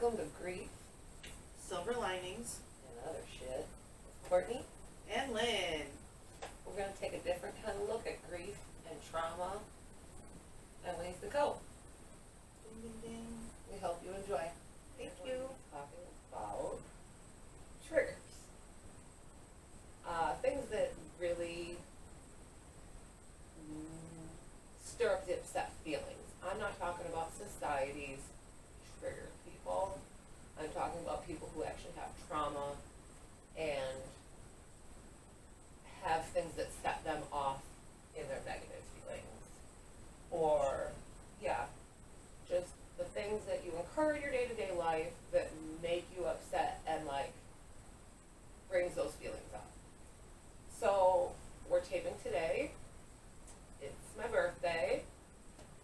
Welcome to Grief Silver Linings, and Other Shit with Courtney. and Lynn. We're going to take a different kind of look at grief and trauma and ways to cope. Ding, ding, ding. We hope you enjoy. Thank We're you. talking about triggers. Things that really stir up the upset feelings. I'm not talking about society's trigger people. I'm talking about people who actually have trauma and have things that set them off in their negative feelings. Or, yeah, just the things that you incur in your day-to-day life that make you upset and, like, brings those feelings up. So, we're taping today. It's my birthday,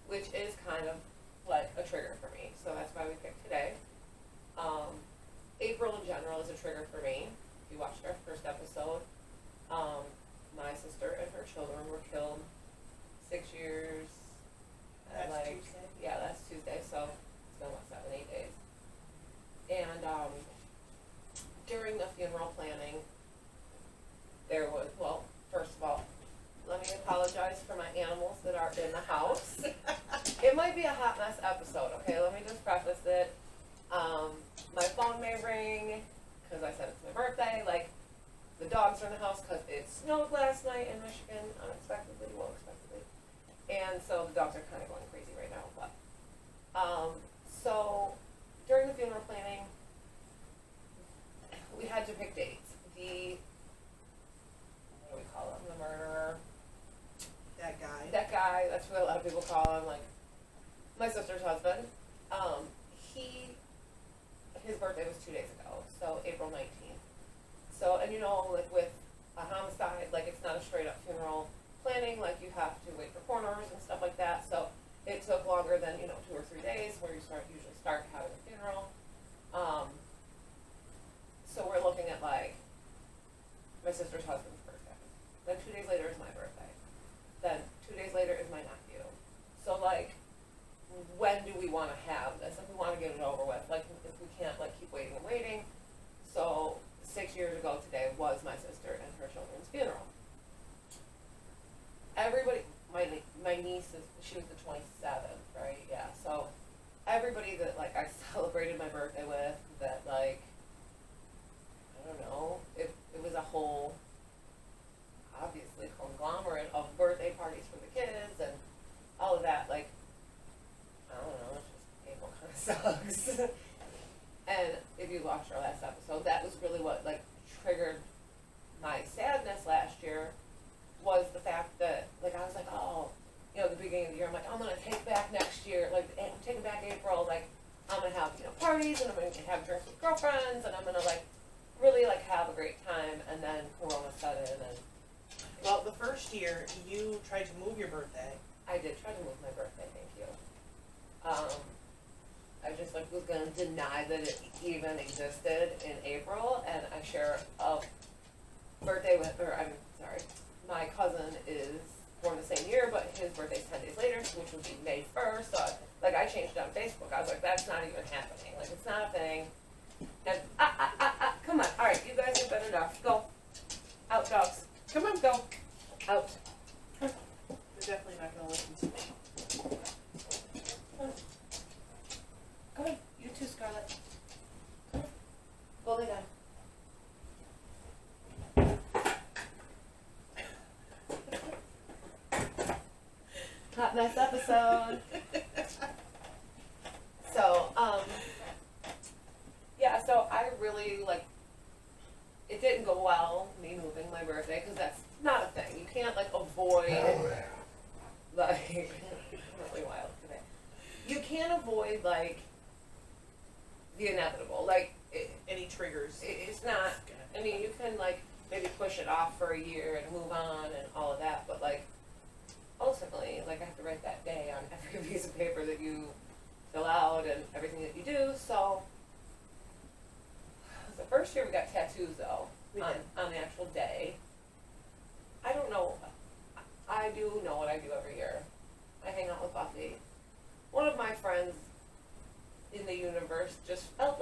which is kind of like a trigger for me. So that's why we picked today. April in general is a trigger for me. If you watched our first episode, my sister and her children were killed 6 years. Last Tuesday? Yeah, last Tuesday. So it's been, what, 7-8 days. And during the funeral planning, there was, well, first of all, let me apologize for my animals that are in the house. It might be a hot mess episode, okay? Let me just preface it. My phone may ring, because I said it's my birthday. Like, the dogs are in the house because it snowed last night in Michigan, unexpectedly, well expectedly. And so the dogs are kind of going crazy right now. But so during the funeral planning, we had to pick dates. What do we call him? The murderer. That guy. That guy, that's what a lot of people call him, like, my sister's husband. His birthday was 2 days ago, so April 19th. So, and you know, like with a homicide, like it's not a straight up funeral planning, like you have to wait for coroners and stuff like that. So it took longer than, 2 or 3 days where you usually start having a funeral. So we're looking at like my sister's husband's birthday. Then 2 days later is my birthday. Then 2 days later is my nephew. So like, when do we want to have this? If we want to get it over with, like if we can't like keep waiting and waiting. So 6 years ago today was my sister and her children's funeral. Everybody, my niece she was the 27th, right? Yeah. So everybody that like I celebrated my birthday with, that like, I don't know, it was a whole, obviously, conglomerate of birthday parties for the kids and all of that. Like, I don't know, it's just April kind of sucks. And if you watched our last episode, that was really what like triggered my sadness last year, was the fact that like I was like, oh, the beginning of the year, I'm like, I'm gonna take back next year, like I'm taking back April, like I'm gonna have parties and I'm gonna have drinks with girlfriends and I'm gonna like really like have a great time. And then Corona set in, and Well, the first year you tried to move your birthday. I did try to move my birthday. Thank you. I just like was gonna deny that it even existed in April, and I share a birthday with, my cousin is born the same year, but his birthday's 10 days later, which would be May 1st. So like I changed it on Facebook. I was like, that's not even happening. Like it's not a thing. And come on. All right, you guys have been enough. Go out, dogs. Come on, go out. They're definitely not going to listen to me. Come on, you too, Scarlett. Come on. Go lay down. Hot mess episode. So, yeah, so I really, like, it didn't go well, me moving my birthday, because that's not a thing. You can't, like, avoid, like, I'm really wild today. You can't avoid, like, the inevitable. Like, Any triggers? it's not, I mean, you can, like, maybe push it off for a year and move on and all of that, but, like, ultimately, like, I have to write that day on every piece of paper that you fill out and everything that you do. So the first year we got tattoos, though, on the actual day. I don't know. I do know what I do every year. I hang out with Buffy. One of my friends in the universe just felt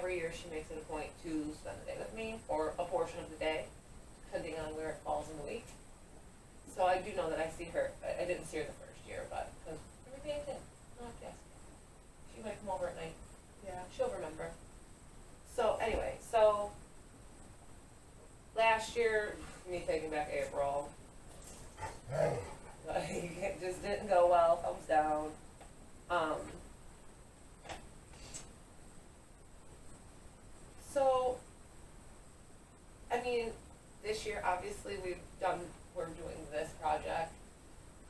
every year she makes it a point to spend the day with me, or a portion of the day, depending on where it falls in the week. So I do know that I see her. I didn't see her the first year, but because everything did. Not yes. She might come over at night. Yeah. She'll remember. So anyway, so last year, me taking back April, like, it just didn't go well. Thumbs down. So, I mean, this year obviously we're doing this project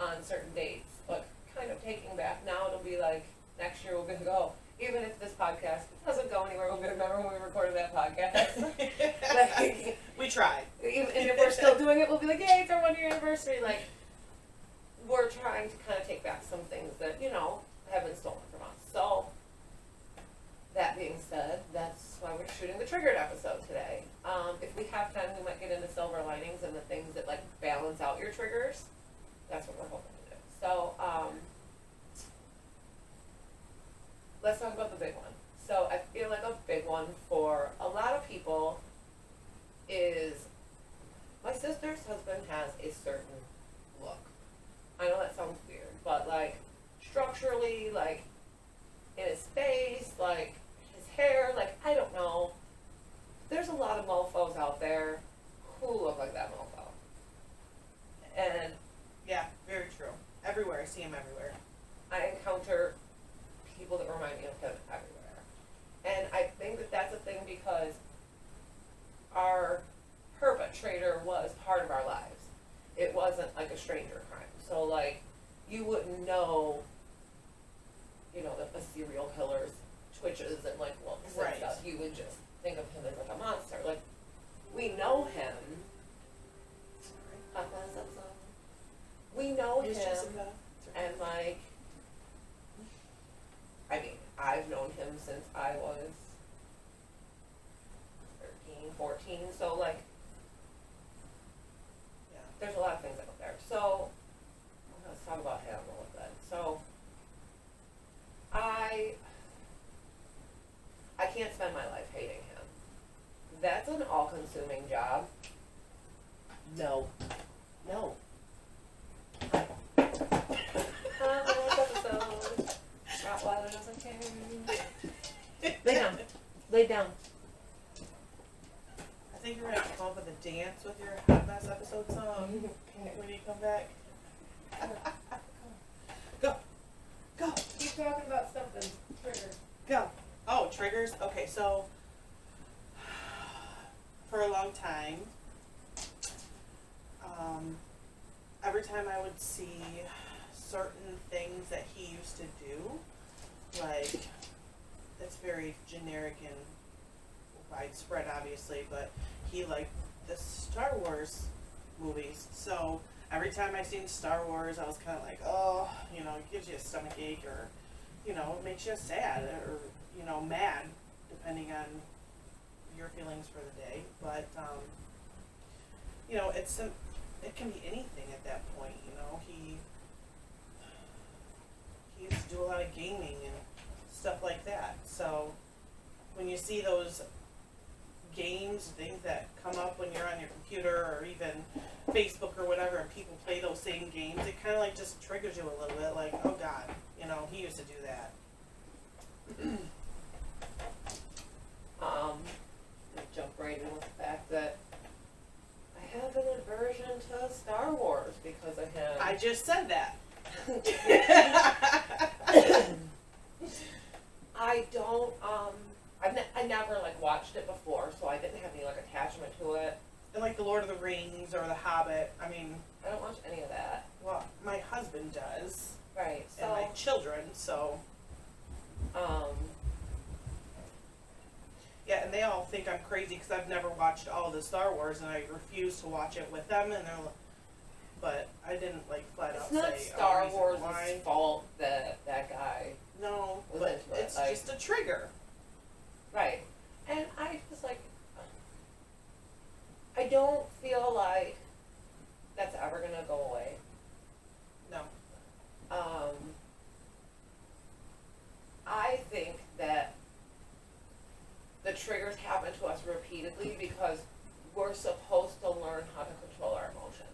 on certain dates, but kind of taking back now, it'll be like next year we're gonna go. Even if this podcast doesn't go anywhere, we're gonna remember when we recorded that podcast. Like, We tried. and if we're still doing it, we'll be like, yay, it's our 1 year anniversary. Like, we're trying to kind of take back some things that, you know, have been stolen from us. So, that being said, that's why we're shooting the Triggered episode today. If we have time, we might get into silver linings and the things that, like, balance out your triggers. That's what we're hoping to do. So, let's talk about the big one. So, I feel like a big one for a lot of people is my sister's husband has a certain look. I know that sounds weird, but, like, structurally, like, in his face, like, his hair, like, I don't know. There's a lot of mofos out there who look like that mofo. And Yeah, very true. Everywhere. I see him everywhere. I encounter people that remind me of him everywhere. And I think that that's a thing because our perpetrator was part of our lives. It wasn't like a stranger crime. So, like, you wouldn't know, you know, the serial killer's twitches and, like, looks and Right. stuff. You would just think of him as, like, a monster. Like, we know him. We know He's him, just in the- and, like, I mean, I've known him since I was 13, 14, so, like, Yeah. there's a lot of things out there. So, let's talk about him a little bit. So, I can't spend my life hating him. That's an all-consuming job. No. No. Last episode. Rottweiler doesn't care. Lay down. Lay down. I think you're gonna have to come up with a dance with your Hot Mess episode song when you come back. Go. Go. Keep talking about something. Trigger. Go. Oh, triggers? Okay, so for a long time, every time I would see certain things that he used to do, like, it's very generic and widespread, obviously, but he liked the Star Wars movies. So every time I seen Star Wars, I was kind of like, oh, you know, it gives you a stomach ache, or, you know, it makes you sad, or, you know, mad, depending on your feelings for the day. But, you know, it can be anything at that point, you know. He used to do a lot of gaming and stuff like that. So when you see those games, things that come up when you're on your computer or even Facebook or whatever, and people play those same games, it kind of like just triggers you a little bit, like, oh God, you know, he used to do that. Jump right in with the fact that I have an aversion to Star Wars because of him. I just said that. I don't, I never, like, watched it before, so I didn't have any, like, attachment to it. And like the Lord of the Rings or the Hobbit, I mean, I don't watch any of that. well, my husband does, Right, and my so, children, so. Yeah, and they all think I'm crazy because I've never watched all the Star Wars, and I refuse to watch it with them, and they're, but I didn't, like, flat out it's not say, Star reason Wars' why. fault that that guy, No, was but into it, it's like- just a trigger. right, and I just, like, I don't feel like that's ever gonna go away. No. I think that the triggers happen to us repeatedly because we're supposed to learn how to control our emotions.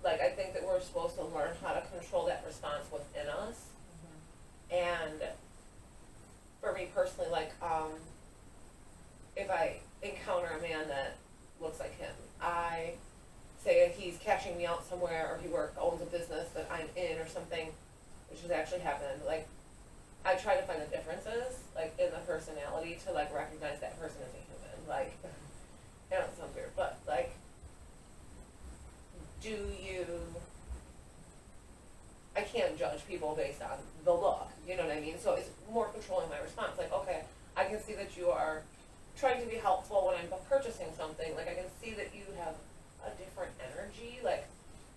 Like, I think that we're supposed to learn how to control that response within us. And for me personally, like, if I encounter a man that looks like him, I say he's catching me out somewhere, or he owns a business that I'm in or something, which has actually happened, like, I try to find the differences, like, in the personality to, like, recognize that person as a human. Like, I know it sounds weird, but, like, I can't judge people based on the look, you know what I mean? So it's more controlling my response. Like, okay, I can see that you are trying to be helpful when I'm purchasing something. Like, I can see that you have a different energy, like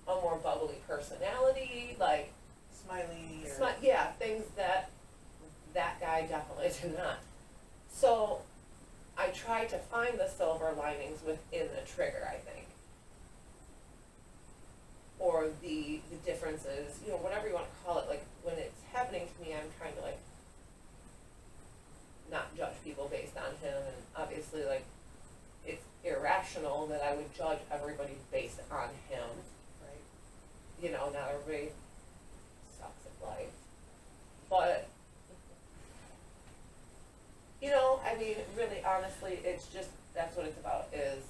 a more bubbly personality, like Smiley. yeah, things that guy definitely did not. So I try to find the silver linings within the trigger, I think. Or the differences, you know, whatever you want to call it. Like, when it's happening to me, I'm trying to, like, not judge people based on him, and obviously, like, it's irrational that I would judge everybody based on him. Right. You know, not everybody sucks at life. But, you know, I mean, really, honestly, it's just, that's what it's about, is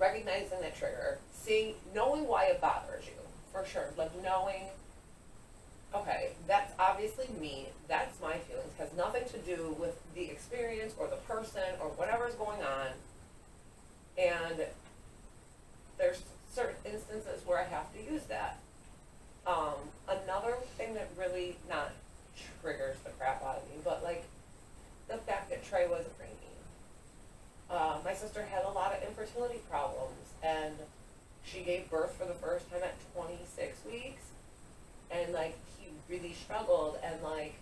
recognizing the trigger, knowing why it bothers you, for sure. Like, knowing, okay, that's obviously me, that's my feelings, has nothing to do with the experience or the person or whatever's going on. And there's certain instances where I have to use that. Another thing that really not triggers the crap out of me, but, like, the fact that Trey was a preemie. My sister had a lot of infertility problems, and she gave birth for the first time at 26 weeks, and, like, he really struggled, and, like,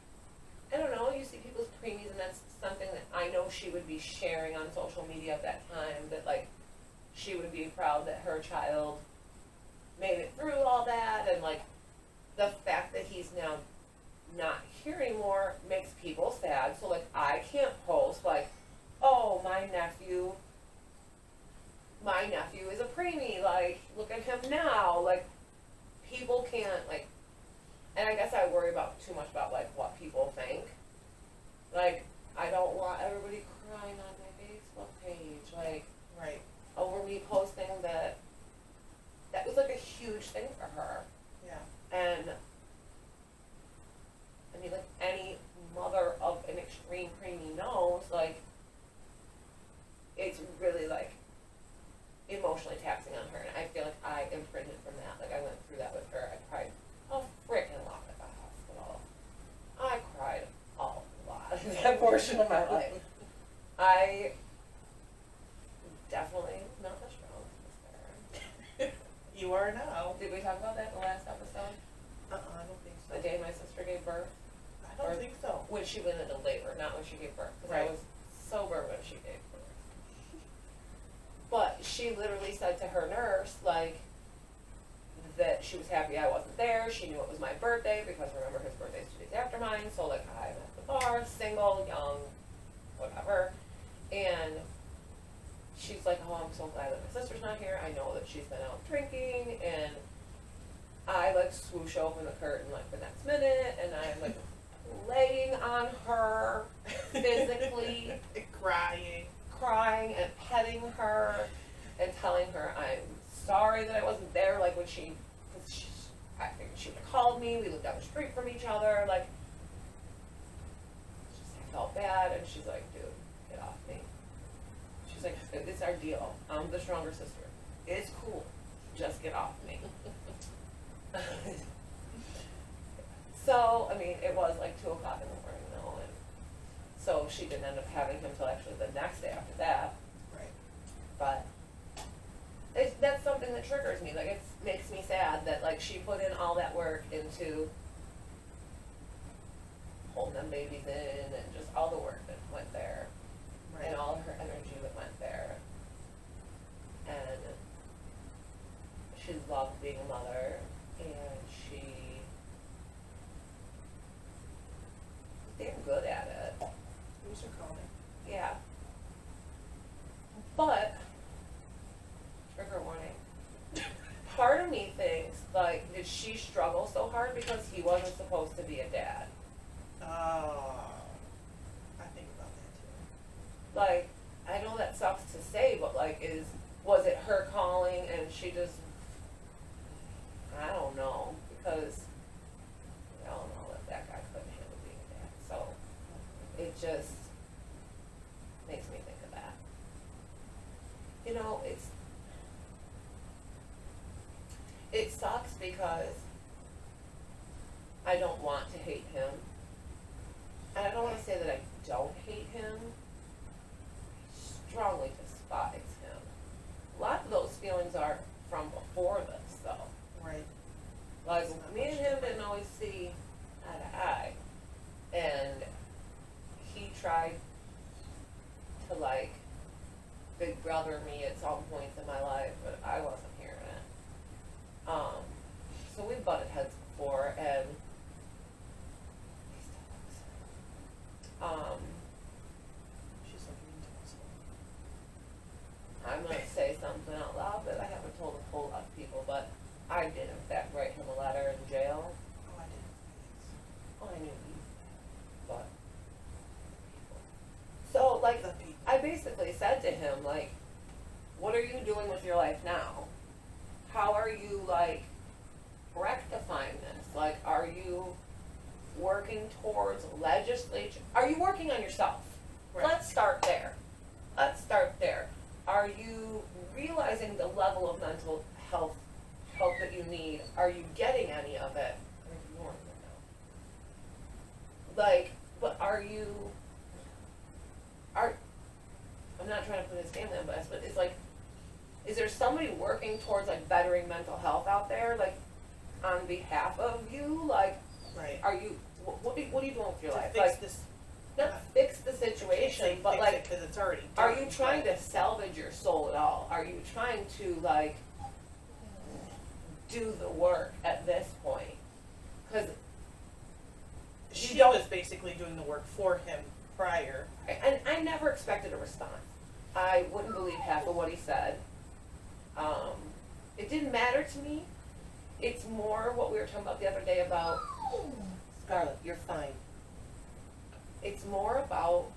I don't know, you see people's preemies, and that's something that I know she would be sharing on social media at that time, that, like, she would be proud that her child made it through all that, and, like, the fact that he's now not here anymore makes people sad. So, like, I can't post, like, oh, my nephew is a preemie, like, look at him now. Like, people can't, like, and I guess I worry too much about, like, what people think. Like, I don't want everybody crying on my Facebook page, like, Right. over me posting that was, like, a huge thing for her. Yeah. And, I mean, like, any mother of an extreme preemie knows, like, it's really, like, emotionally taxing on her, and I feel like I imprinted from that. Like, I went through that with her. I cried a freaking lot at the hospital. I cried a lot in that portion of my life. I definitely not the strongest there. You are now. Did we talk about that in the last episode? I don't think so. The day my sister gave birth? I don't think so. When she went into labor, not when she gave birth, because Right. I was sober when she gave birth. But she literally said to her nurse, like, that she was happy I wasn't there. She knew it was my birthday, because remember, his birthday's 2 days after mine, so, like, I'm at the bar, single, young, whatever, and she's like, oh, I'm so glad that my sister's not here. I know that she's been out drinking, and I, like, swoosh open the curtain, like, the next minute, and I'm, like, laying on her physically, crying and petting her and telling her I'm sorry that I wasn't there, like, when I figured she would have called me, we lived down the street from each other, like, I felt bad, and she's like, dude, get off me. She's like, it's our deal, I'm the stronger sister, it's cool, just get off me. So, I mean, it was like 2 o'clock in the morning though, and so she didn't end up having him till actually the next day after that. Right. But that's something that triggers me. Like, it makes me sad that, like, she put in all that work into holding them babies in, and just all the work that went there, Right. and all of her energy that went there. And she loved being a mother, and she was damn good at it. Who's your call? But, trigger warning, part of me thinks, like, did she struggle so hard because he wasn't supposed to be a dad? Oh, I think about that too. Like, I know that sucks to say, but like, was it her calling and she just, I don't know, because we all know that guy couldn't handle being a dad, so it just makes me think of that. You know, it sucks because I don't want to hate him. And I don't want to say that I don't hate him. I strongly despise him. A lot of those feelings are from before this, though. Right. Like, me and him didn't always see eye to eye. And he tried to, like, big brother me at some points in my life, but I wasn't hearing it. So we butted heads before, and he still does. She's looking into us. I'm gonna say something out loud that I haven't told a whole lot of people, but I did in fact write him a letter in jail. Oh, I didn't. Oh, I knew you, but so like The people. I basically said to him, like, what are you doing with your life now? How are you, like, rectifying this? Like, are you working towards legislature? Are you working on yourself? Right. Let's start there. Are you realizing the level of mental health help that you need? Are you getting any of it? I'm ignoring it now. Like, but I'm not trying to put his family on blast, but it's like, is there somebody working towards like bettering mental health out there, like on behalf of you? Like, Right. are you, what are you doing with your To life? fix Like, this. not fix the situation, but like, because it's already are done, you trying but- to salvage your soul at all? Are you trying to like do the work at this point? Because She don't- was basically doing the work for him prior. and I never expected a response. I wouldn't believe half of what he said. It didn't matter to me. It's more what we were talking about the other day about Scarlett, you're fine. It's more about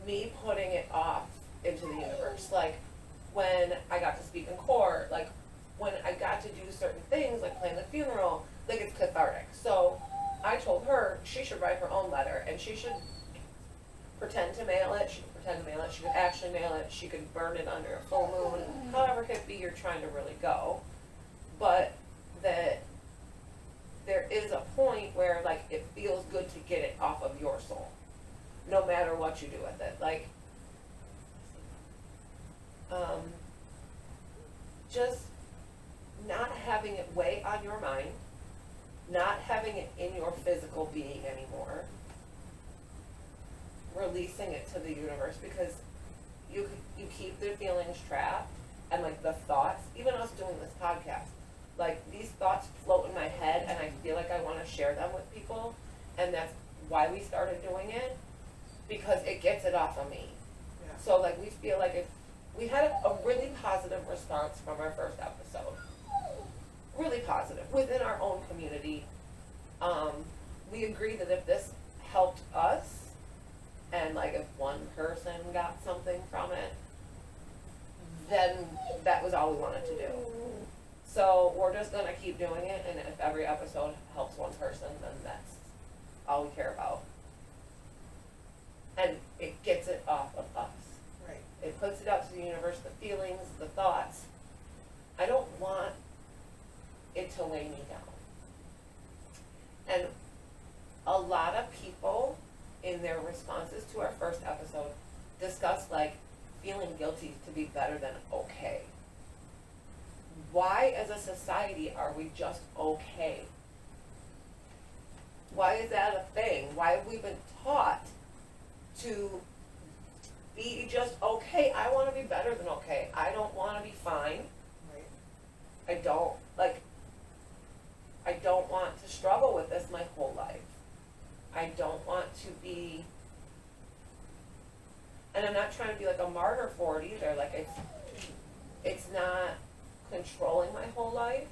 me putting it off into the universe. Like when I got to speak in court, like when I got to do certain things, like plan the funeral, like it's cathartic. So I told her she should write her own letter and she should pretend to mail it. She could pretend to mail it. She could actually mail it. She could burn it under a full moon. However hippie you're trying to really go. But that there is a point where like it feels good to get it off of your soul, no matter what you do with it. Like, just not having it weigh on your mind, not having it in your physical being anymore, releasing it to the universe, because you keep the feelings trapped, and like the thoughts, even us doing this podcast, like these thoughts float in my head and I feel like I want to share them with people, and that's why we started doing it, because it gets it off of me. Yeah. So like we feel like if we had a really positive response from our first episode, really positive within our own community. We agreed that if this helped us, and like if one person got something from it, then that was all we wanted to do. So we're just gonna keep doing it, and if every episode helps one person, then that's all we care about. And it gets it off of us. Right. It puts it out to the universe, the feelings, the thoughts. I don't want it to weigh me down. And a lot of people in their responses to our first episode discussed like feeling guilty to be better than okay. Why as a society are we just okay? Why is that a thing? Why have we been taught to be just okay? I want to be better than okay. I don't want to be fine. Right. I don't want to struggle with this my whole life. I don't want to be And I'm not trying to be like a martyr for it either. Like it's not controlling my whole life,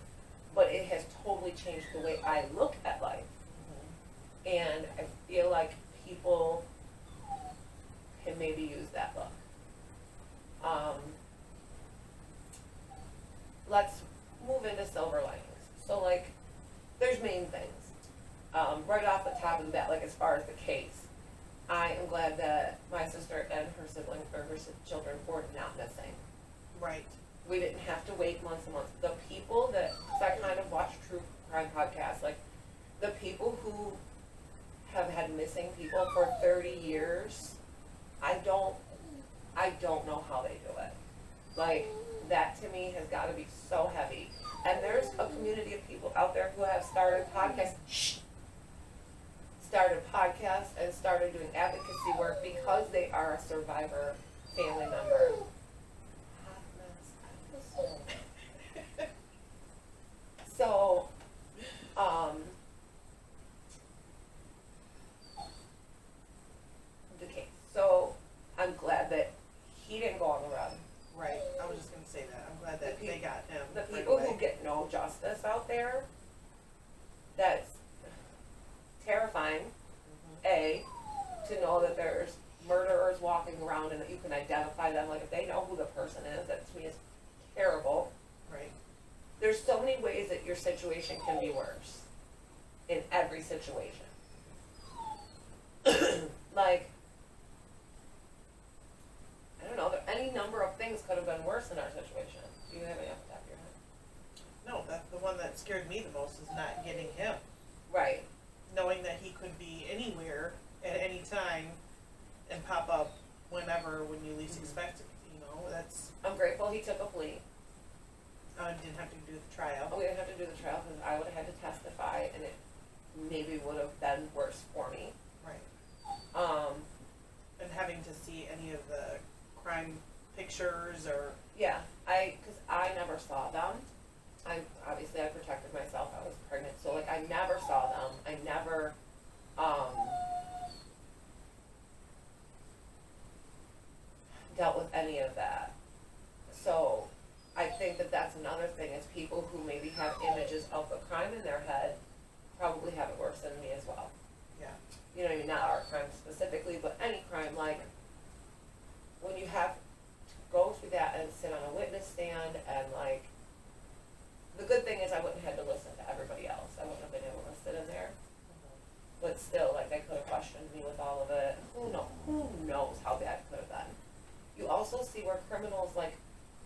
but it has totally changed the way I look at life. And I feel like people can maybe use that book. Let's move into silver linings. So like, there's main things. Right off the top of the bat, like as far as the case, I am glad that my sister and her sibling or her children were not missing. Right. We didn't have to wait months and months. The people that, cause I kind of watch true crime podcasts, like the people who have had missing people for 30 years, I don't know how they do it. Like, that to me has got to be so heavy. And there's a community of people out there who have started podcasts, and started doing advocacy work because they are a survivor family member. Hot mess. I feel so. The case. So, I'm glad that he didn't go on the run. Right. I was just gonna say that. I'm glad that they got him. The right people away. who get no justice out there, that's terrifying. A, to know that there's murderers walking around and that you can identify them. Like if they know who the person is, that to me is terrible. Right. There's so many ways that your situation can be worse. In every situation. Like, I don't know, any number of things could have been worse in our situation. Do you have any off the top of your head? No, that's the one that scared me the most is not getting him. Right. Knowing that he could be anywhere at any time and pop up whenever when you least expect it. You know, that's I'm grateful he took a plea. didn't have to do the trial. We didn't have to do the trial because I would have had to testify and it maybe would have been worse for me. Right. Um, And having to see any of the crime pictures or yeah, because I never saw them. Obviously I protected myself, I was pregnant, so like I never saw them, I never, dealt with any of that. So, I think that that's another thing, is people who maybe have images of the crime in their head probably have it worse than me as well. yeah. You know what I mean, not our crime specifically, but any crime, like, when you have to go through that and sit on a witness stand and like, the good thing is I wouldn't have had to listen to everybody else. I wouldn't have been able to sit in there. But still, like, they could have questioned me with all of it. Who knows how bad it could have been. You also see where criminals, like,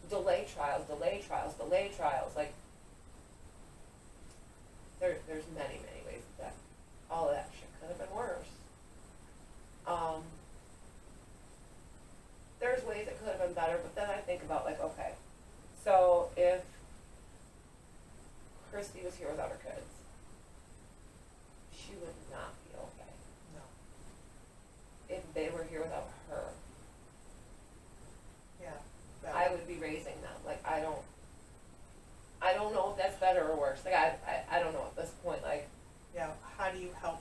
delay trials. Like, there's many ways that all of that shit could have been worse. There's ways it could have been better, but then I think about, like, okay, so if Christy was here without her kids, she would not be okay. No. If they were here without her, Yeah. I would be raising them. Like, I don't know if that's better or worse. Like, I don't know at this point. Like, Yeah. How do you help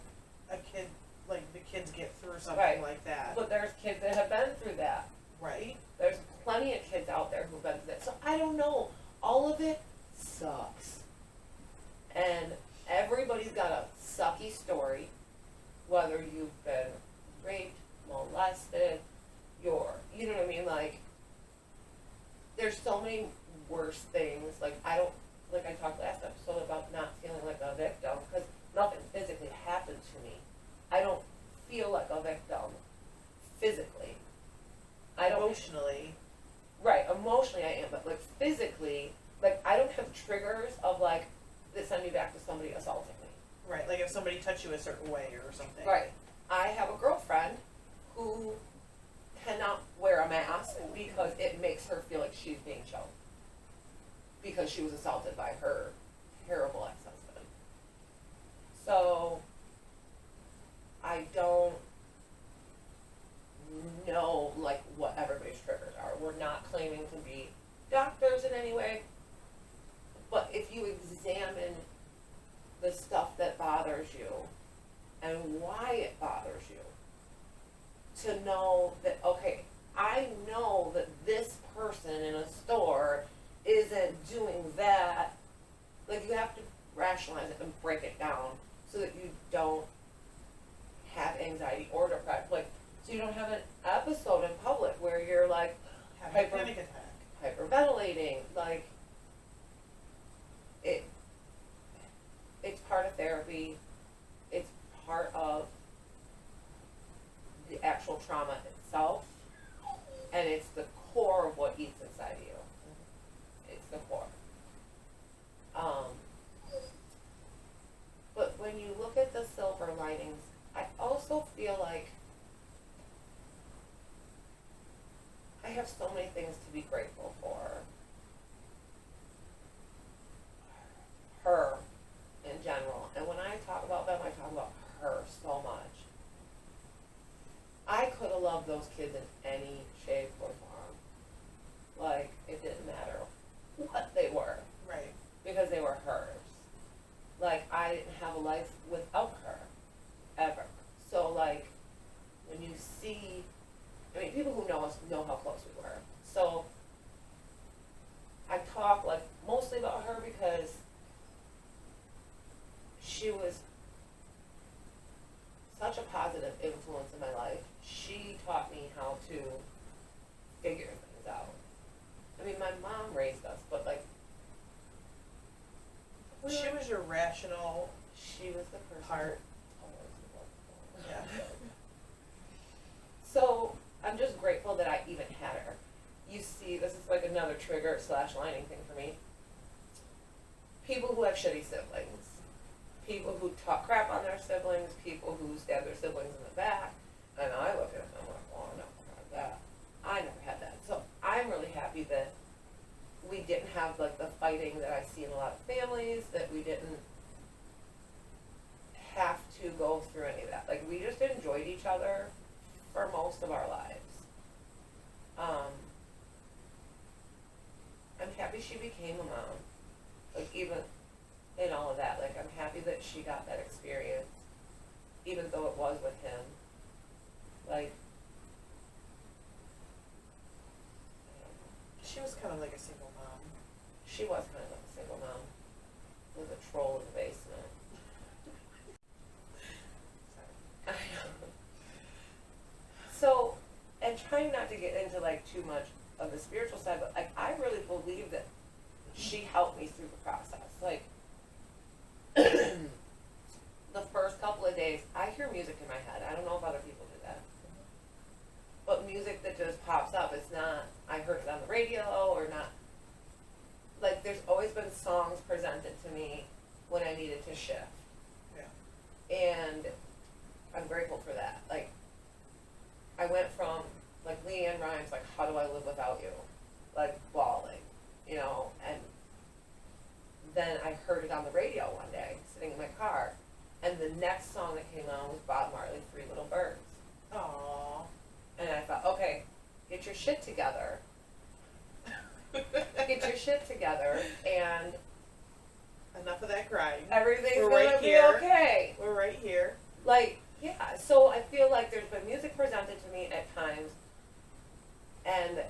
a kid, like the kids get through something Right. like that? but there's kids that have been through that. Right. There's plenty of kids out there who've been through that. So I don't know. All of it sucks. And everybody's got a sucky story, whether you've been raped, molested, you know what I mean? Like, there's so many worse things. Like, I talked last episode about not feeling like a victim, because nothing physically happened to me. I don't feel like a victim physically. I don't. Emotionally. Right, emotionally I am, but like physically, like I don't have triggers of like that send me back to somebody assaulting me. Right. Like if somebody touched you a certain way or something. Right. I have a girlfriend who cannot wear a mask because it makes her feel like she's being choked. Because she was assaulted by her terrible ex-husband. So, I don't know, like, what everybody's triggers are. We're not claiming to be doctors in any way. But if you examine the stuff that bothers you and why it bothers you, to know that, okay, like Having a panic attack. hyperventilating, like it's part of therapy. It's part of the actual trauma itself, and it's the core of what eats inside of you. It's the core. But when you look at the silver linings, I also feel like I have so many things to be grateful for. Her in general. And when I talk about them, I talk about her so much. I could have loved those kids in any shape or form. Like, it didn't matter what they were. Right. Because they were hers. Like, I didn't have a life without her. Ever. So, like, when you see, I mean, people who know us know how close we were. So, I talk, like, mostly about her because she was such a positive influence in my life. She taught me how to figure things out. I mean, my mom raised us, but, like, She was your rational she was the person part. Yeah. Yeah. So I'm just grateful that I even had her. You see, this is like another trigger / lining thing for me. People who have shitty siblings, people who talk crap on their siblings, people who stab their siblings in the back, and I look at them and I'm like, oh, I never had that. I never had that. So I'm really happy that we didn't have like the fighting that I see in a lot of families, that we didn't have to go through any of that. Like, we just enjoyed each other for most of our lives. I'm happy she became a mom. Like, even in all of that, like, I'm happy that she got that experience, even though it was with him. Like, She was kind of like a single mom. she was kind of like a single mom with a troll in the basement. I know. So, and trying not to get into like too much of the spiritual side, but like I really believe that she helped me through the process. Like the first couple of days, I hear music in my head. I don't know if other people do that. But music that just pops up, it's not, I heard it on the radio or not. Like, there's always been songs presented to me when I needed to shift. Yeah. And I'm grateful for that. Like, I went from, like, Leanne Rimes, like, How Do I Live Without You? Like, bawling, you know, and then I heard it on the radio one day, sitting in my car, and the next song that came on was Bob Marley, Three Little Birds. Aww. And I thought, okay, get your shit together. Get your shit together, and Enough of that crying. everything's We're gonna right be here. okay. We're right here. Like, yeah, so I feel like there's been music presented to me at times, and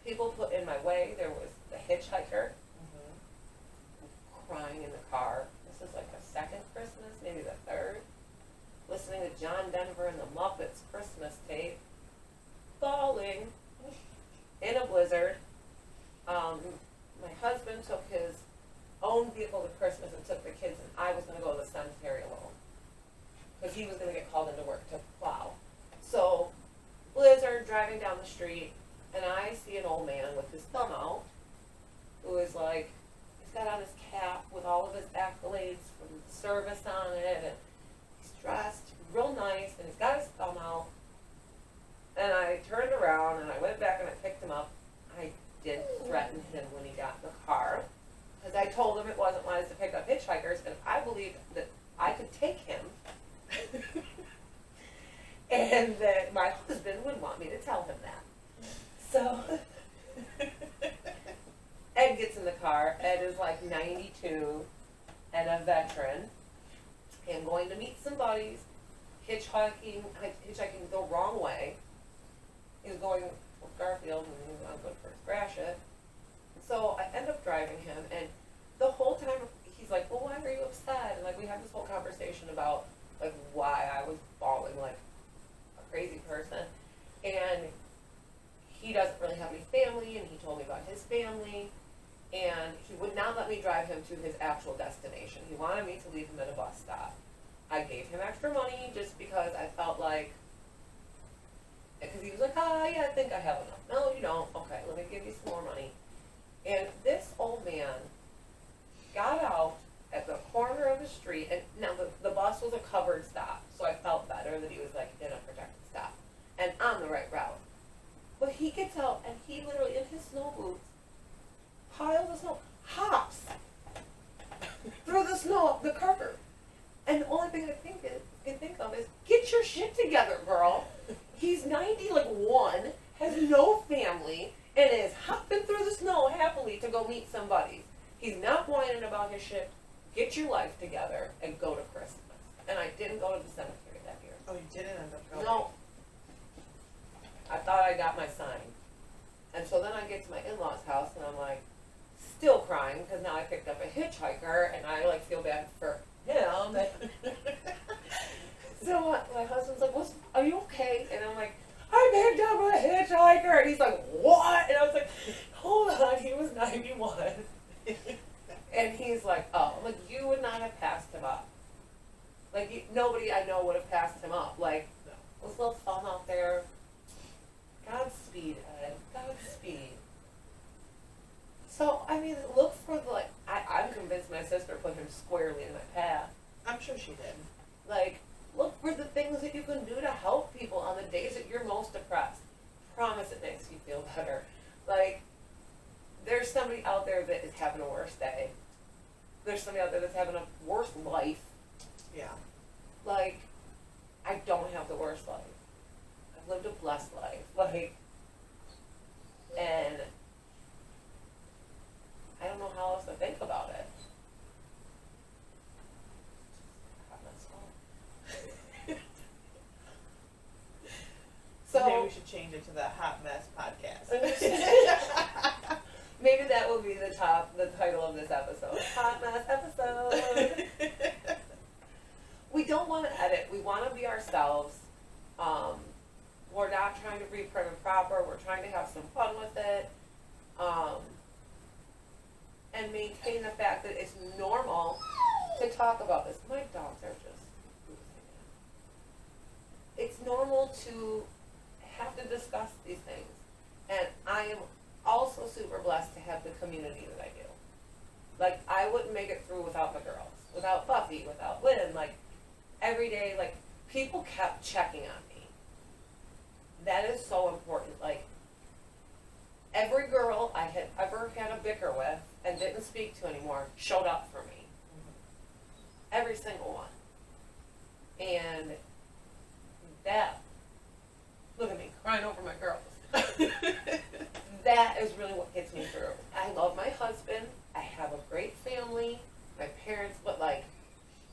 people put in my way. There was the hitchhiker, crying in the car. This is like the second Christmas, maybe the third. Listening to John Denver and the Muppets Christmas tape, bawling in a blizzard. My husband took his own vehicle to Christmas and took the kids, and I was going to go to the cemetery alone because he was going to get called into work to plow. So, blizzard, driving down the street, and I see an old man with his thumb out, who is like, he's got on his cap with all of his accolades from the service on it, and he's dressed real nice, and he's got his thumb out. And I turned around, and I went back, and I picked him up. I did threaten him when he got in the car, because I told him it wasn't wise to pick up hitchhikers, and I believed that I could take him, and that my husband would want me to tell him that. So, Ed gets in the car. Ed is like 92 and a veteran, and going to meet some buddies, hitchhiking the wrong way. He was going with Garfield, and he was on good first Gratiot. So I end up driving him, and the whole time he's like, well, why are you upset? And like we had this whole conversation about like why I was bawling like a crazy person. And he he doesn't really have any family, and he told me about his family, and he would not let me drive him to his actual destination. He wanted me to leave him at a bus stop. I gave him extra money just because I felt like, because he was like, yeah, I think I have enough. No, you don't. Okay, let me give you some more money. And this old man got out at the corner of the street, and now the bus was a covered stop, so I felt better that he was like in a protected stop and on the right route. But he gets out, and he literally, in his snow boots, piles of snow, hops through the snow, the curb. And the only thing I can think of is, get your shit together, girl. He's 91, has no family, and is hopping through the snow happily to go meet somebody. He's not whining about his shit. Get your life together and go to Christmas. And I didn't go to the cemetery that year. Oh, you didn't end up going? No. I thought I got my sign. And so then I get to my in-laws' house, and I'm like, still crying, because now I picked up a hitchhiker, and I like feel bad for him. So my husband's like, are you okay? And I'm like, I picked up a hitchhiker. And he's like, what? And I was like, hold on, he was 91. And he's like, oh, I'm like, you would not have passed him up. Like, nobody I know would have passed him up. Like, No. it was a little fun out there. Godspeed, Ed. Godspeed. So, I mean, look for the, like, I'm convinced my sister put him squarely in my path. I'm sure she did. Like, look for the things that you can do to help people on the days that you're most depressed. Promise it makes you feel better. Like, there's somebody out there that is having a worse day. There's somebody out there that's having a worse life. Yeah. Like, I don't have the worst life. I've lived a blessed life. Like, and I don't know how else to think about it. So maybe we should change it to the Hot Mess Podcast. Maybe that will be the title of this episode. Hot Mess Episode. We don't want to edit. We want to be ourselves. We're not trying to be prim and proper. We're trying to have some fun with it. And maintain the fact that it's normal to talk about this. My dogs are just losing it. It's normal to have to discuss these things. And I am also super blessed to have the community that I do. Like, I wouldn't make it through without my girls, without Buffy, without Lynn. Like, every day, like, people kept checking on me. That is so important. Like, every girl I had ever had a bicker with and didn't speak to anymore showed up for me. Every single one. And that, look at me, crying over my girls. That is really what gets me through. I love my husband. I have a great family. My parents, but like,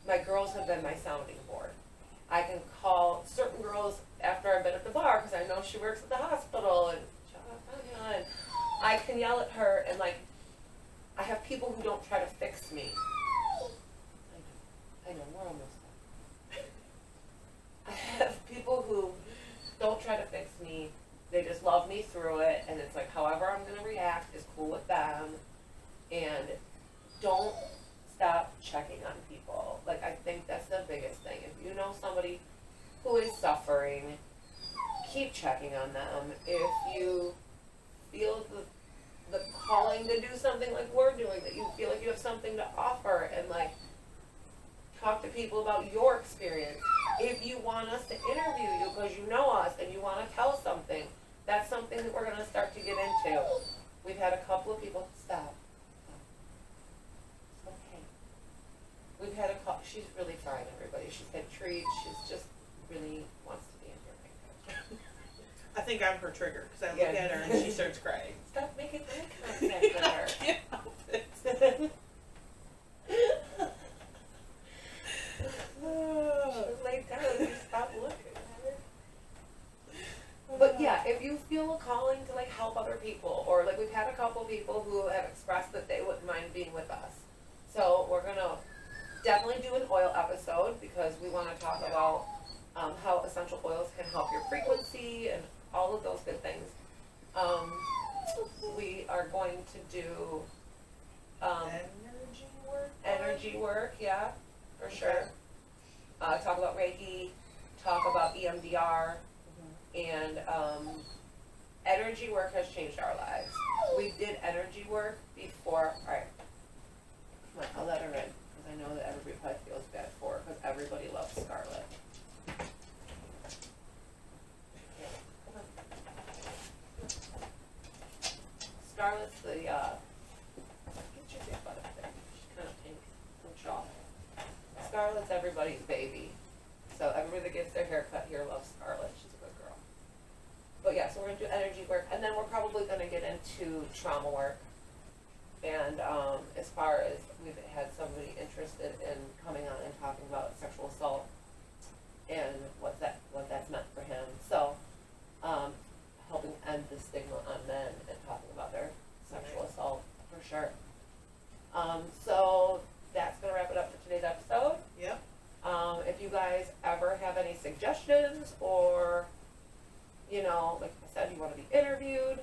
my girls have been my sounding board. I can call certain girls after I've been at the bar because I know she works at the hospital, and I can yell at her, and like, I have people who don't try to fix me. I know, we're almost done. I have people who don't try to fix me. They just love me through it, and it's like, however I'm going to react is cool with them. And don't stop checking on people. Like, I think that's the biggest thing. If you know somebody who is suffering, keep checking on them. If you feel the calling to do something like we're doing, that you feel like you have something to offer, and like, talk to people about your experience. If you want us to interview you because you know us and you want to tell something, that's something that we're going to start to get into. We've had a couple of people stop. It's okay. We've had a couple. She's really trying, everybody. She's had treats. She's just really wants to be in here right now. I think I'm her trigger because I look at her and she starts crying. Stop making eye contact with her. Can't help it. She was laid down and you stopped looking at her. But yeah, if you feel a calling to like help other people, or like we've had a couple people who have expressed that they wouldn't mind being with us. So we're gonna definitely do an oil episode because we want to talk about how essential oils can help your frequency and all of those good things. We are going to do, Energy work? energy work, yeah, for sure. Okay. Talk about Reiki, talk about EMDR, and, energy work has changed our lives. We did energy work before, alright. Come on, I'll let her in, because I know that everybody probably feels bad for her, because everybody loves Scarlett. Yeah, come on. Scarlett's the, get your big butt up there, she's kind of pink, and shawl. Scarlett's everybody's baby, so everybody that gets their hair cut here loves Scarlett, she's a good girl. But yeah, so we're gonna do energy work, and then we're probably gonna get into trauma work. And as far as we've had somebody interested in coming on and talking about sexual assault and what that's meant for him. So helping end the stigma on men and talking about their sexual assault for sure. So that's gonna wrap it up for today's episode. Yep. If you guys ever have any suggestions or, you know, like I said, you want to be interviewed,